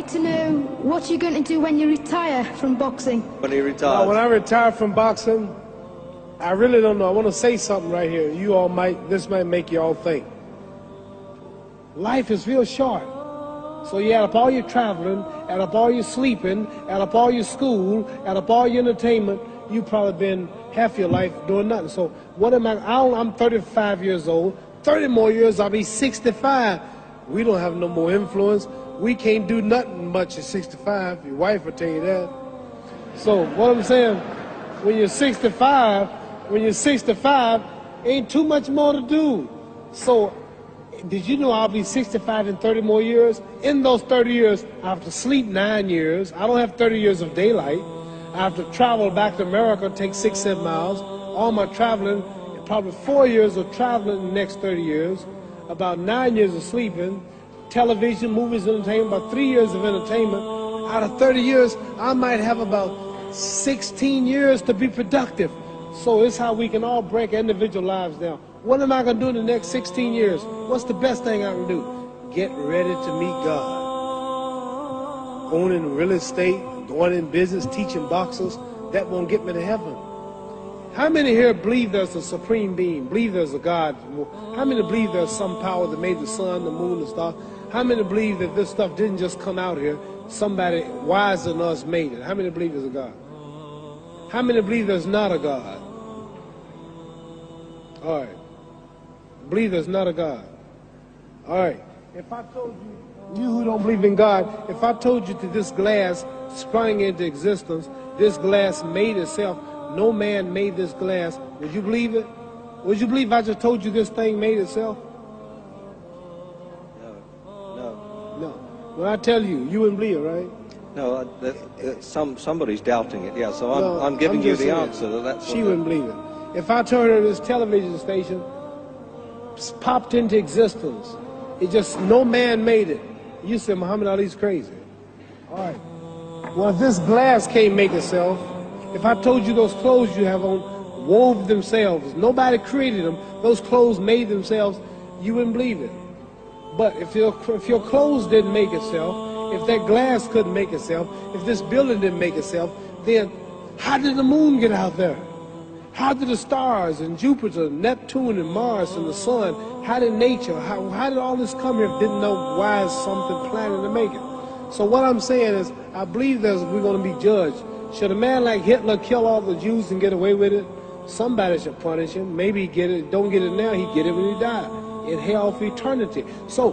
like to know what you're going to do when you retire from boxing. When he retires? Well, when I retire from boxing, I really don't know. I want to say something right here. You all this might make you all think. Life is real short. So you add up all your traveling, add up all your sleeping, add up all your school, add up all your entertainment, you've probably been half your life doing nothing. So what am I'm 35 years old. 30 more years, I'll be 65. We don't have no more influence. We can't do nothing much at 65. Your wife will tell you that. So what I'm saying, when you're 65, ain't too much more to do. So did you know I'll be 65 in 30 more years? In those 30 years, I have to sleep 9 years. I don't have 30 years of daylight. I have to travel back to America, take 6-7 miles. All my traveling, probably 4 years of traveling in the next 30 years. About 9 years of sleeping. Television, movies, entertainment, about 3 years of entertainment. Out of 30 years, I might have about 16 years to be productive. So it's how we can all break individual lives down. What am I going to do in the next 16 years? What's the best thing I can do? Get ready to meet God. Going in real estate, going in business, teaching boxers, that won't get me to heaven. How many here believe there's a supreme being, believe there's a God? How many believe there's some power that made the sun, the moon, the stars? How many believe that this stuff didn't just come out here? Somebody wiser than us made it. How many believe there's a God? How many believe there's not a God? All right. Believe there's not a God. All right. If I told you who don't believe in God, if I told you that this glass sprang into existence, this glass made itself, no man made this glass, would you believe it? Would you believe I just told you this thing made itself? No. When I tell you, you wouldn't believe it, right? No, somebody's doubting it, yeah, so I'm giving you the answer. That's she wouldn't believe it. If I told her this television station popped into existence, it just, no man made it, you said Muhammad Ali's crazy. All right. Well, if this glass can't make itself, if I told you those clothes you have on wove themselves, nobody created them, those clothes made themselves, you wouldn't believe it. But if your clothes didn't make itself, if that glass couldn't make itself, if this building didn't make itself, then how did the moon get out there? How did the stars and Jupiter, Neptune and Mars and the sun, how did nature, how did all this come here if didn't know why is something planning to make it? So what I'm saying is, I believe we're going to be judged. Should a man like Hitler kill all the Jews and get away with it? Somebody should punish him. Maybe he get it, don't get it now, he get it when he died. In hell for eternity. So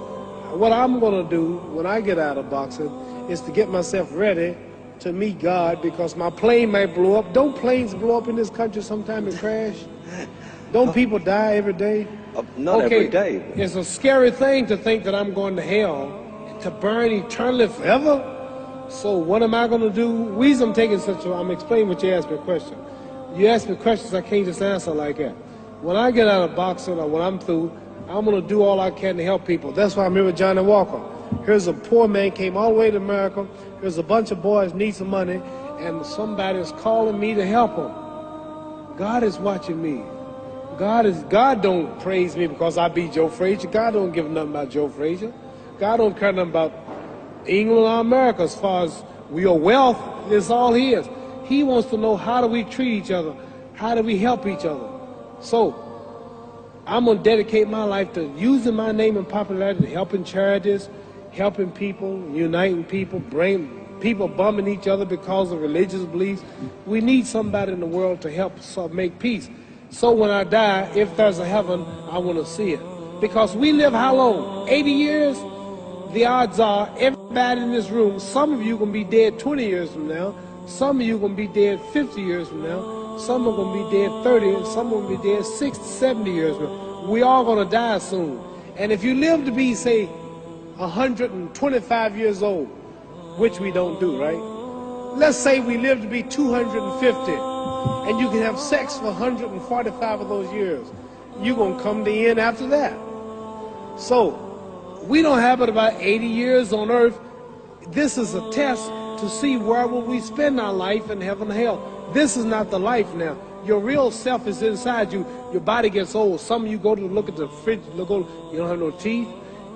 what I'm going to do when I get out of boxing is to get myself ready to meet God, because my plane might blow up. Don't planes blow up in this country sometime and crash? Don't people die every day? Not every day. It's a scary thing to think that I'm going to hell to burn eternally forever. So what am I going to do? The reason I'm taking I'm explaining what you asked me a question. You ask me questions I can't just answer like that. When I get out of boxing or when I'm through, I'm going to do all I can to help people. That's why I'm here with Johnny Walker. Here's a poor man, came all the way to America. Here's a bunch of boys need some money, and somebody is calling me to help them. God is watching me. God don't praise me because I beat Joe Frazier. God don't give nothing about Joe Frazier. God don't care nothing about England or America as far as your wealth. It's all his. He wants to know, how do we treat each other? How do we help each other? So I'm going to dedicate my life to using my name and popularity, to helping charities, helping people, uniting people, bring people bumming each other because of religious beliefs. We need somebody in the world to help make peace. So when I die, if there's a heaven, I want to see it. Because we live how long? 80 years? The odds are everybody in this room, some of you are going to be dead 20 years from now, some of you are going to be dead 50 years from now, some are going to be dead 30, and some are going to be dead 60, 70 years from now. We all going to die soon. And if you live to be, say, 125 years old, which we don't do, right? Let's say we live to be 250, and you can have sex for 145 of those years. You're going to come to the end after that. So, we don't have but about 80 years on earth. This is a test to see where will we spend our life in heaven and hell. This is not the life now. Your real self is inside you. Your body gets old. Some of you go to look at the fridge, you don't have no teeth.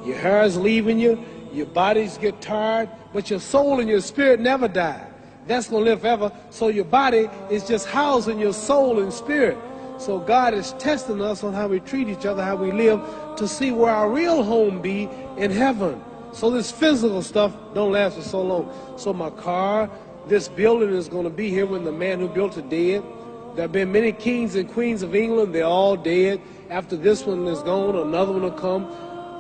Your hair is leaving you. Your bodies get tired, but your soul and your spirit never die. That's going to live forever. So your body is just housing your soul and spirit. So God is testing us on how we treat each other, how we live, to see where our real home be in heaven. So this physical stuff don't last for so long. So my car, this building is going to be here when the man who built it dead. There have been many kings and queens of England. They're all dead. After this one is gone, another one will come.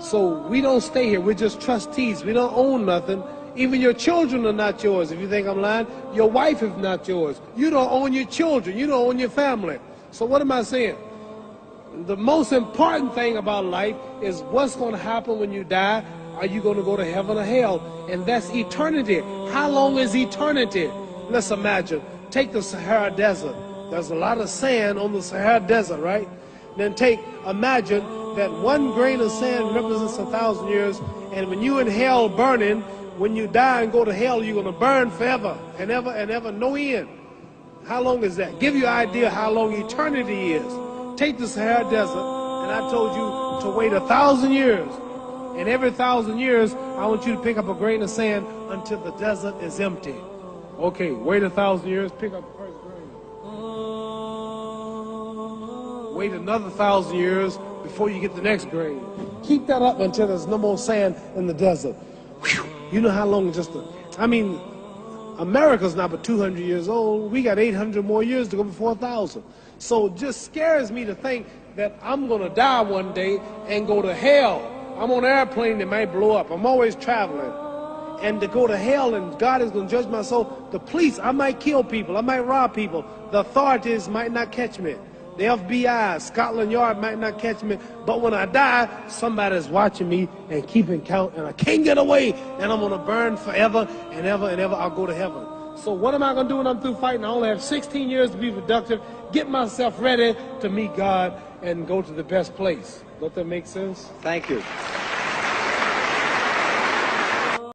So we don't stay here. We're just trustees. We don't own nothing. Even your children are not yours. If you think I'm lying, your wife is not yours. You don't own your children. You don't own your family. So what am I saying? The most important thing about life is what's going to happen when you die. Are you going to go to heaven or hell? And that's eternity. How long is eternity? Let's imagine. Take the Sahara Desert. There's a lot of sand on the Sahara Desert, right? Then imagine that one grain of sand represents 1,000 years, and when you in hell burning, when you die and go to hell, you're going to burn forever and ever, no end. How long is that? Give you an idea how long eternity is. Take the Sahara Desert, and I told you to wait 1,000 years. And every 1,000 years, I want you to pick up a grain of sand until the desert is empty. Okay, wait 1,000 years, pick up the first grain. Wait another 1,000 years before you get the next grain. Keep that up until there's no more sand in the desert. Whew. You know how long America's not but 200 years old. We got 800 more years to go before 1,000. So it just scares me to think that I'm going to die one day and go to hell. I'm on an airplane that might blow up. I'm always traveling. And to go to hell and God is going to judge my soul. The police, I might kill people. I might rob people. The authorities might not catch me. The FBI, Scotland Yard might not catch me. But when I die, somebody's watching me and keeping count. And I can't get away. And I'm going to burn forever and ever and ever. I'll go to heaven. So what am I going to do when I'm through fighting? I only have 16 years to be productive. Get myself ready to meet God and go to the best place. Don't that make sense? Thank you.